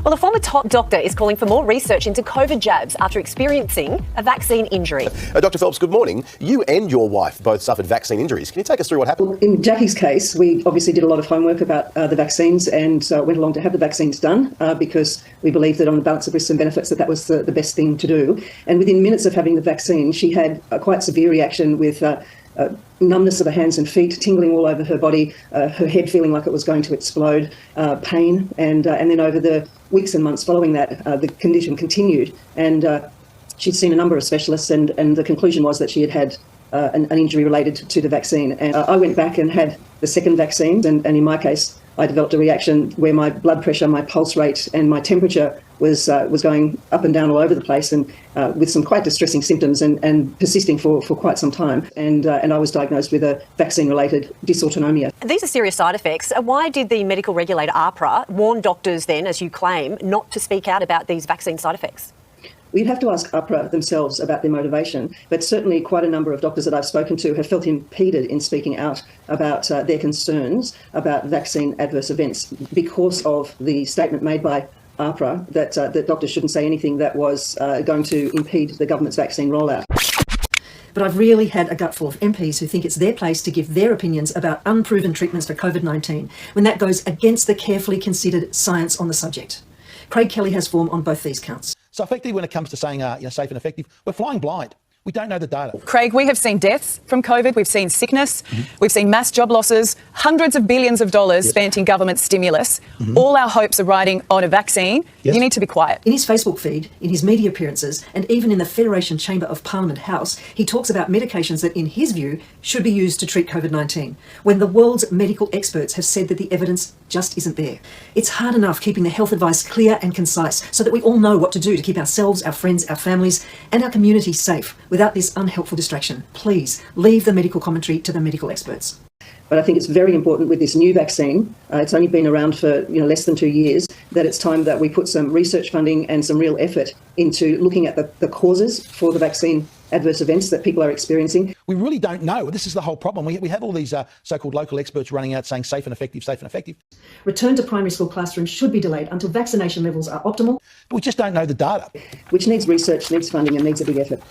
Well, a former top doctor is calling for more research into COVID jabs after experiencing a vaccine injury. Dr. Phelps, good morning. You and your wife both suffered vaccine injuries. Can you take us through what happened? Well, in Jackie's case, we obviously did a lot of homework about the vaccines and went along to have the vaccines done because we believed that on the balance of risks and benefits that was the best thing to do. And within minutes of having the vaccine, she had a quite severe reaction with numbness of her hands and feet, tingling all over her body, her head feeling like it was going to explode, pain, and then over the weeks and months following that, the condition continued. And she'd seen a number of specialists, and the conclusion was that she had an injury related to the vaccine. And I went back and had the second vaccine, and in my case, I developed a reaction where my blood pressure, my pulse rate, and my temperature was going up and down all over the place, and with some quite distressing symptoms and persisting for quite some time. And I was diagnosed with a vaccine-related dysautonomia. These are serious side effects. Why did the medical regulator AHPRA warn doctors then, as you claim, not to speak out about these vaccine side effects? We'd have to ask AHPRA themselves about their motivation, but certainly quite a number of doctors that I've spoken to have felt impeded in speaking out about their concerns about vaccine adverse events because of the statement made by AHPRA that doctors shouldn't say anything that was going to impede the government's vaccine rollout. But I've really had a gutful of MPs who think it's their place to give their opinions about unproven treatments for COVID-19 when that goes against the carefully considered science on the subject. Craig Kelly has form on both these counts. So effectively, when it comes to saying safe and effective, we're flying blind. We don't know the data. Craig, we have seen deaths from COVID. We've seen sickness. We've seen mass job losses, hundreds of billions of dollars spent in government stimulus. All our hopes are riding on a vaccine. You need to be quiet. In his Facebook feed, in his media appearances, and even in the Federation Chamber of Parliament House, he talks about medications that, in his view, should be used to treat COVID-19, when the world's medical experts have said that the evidence just isn't there. It's hard enough keeping the health advice clear and concise so that we all know what to do to keep ourselves, our friends, our families, and our community safe without this unhelpful distraction. Please leave the medical commentary to the medical experts. But I think it's very important with this new vaccine, it's only been around for less than 2 years, that it's time that we put some research funding and some real effort into looking at the causes for the vaccine adverse events that people are experiencing. We really don't know. This is the whole problem. We have all these so-called local experts running out saying safe and effective, safe and effective. Return to primary school classrooms should be delayed until vaccination levels are optimal. But we just don't know the data. Which needs research, needs funding and needs a big effort.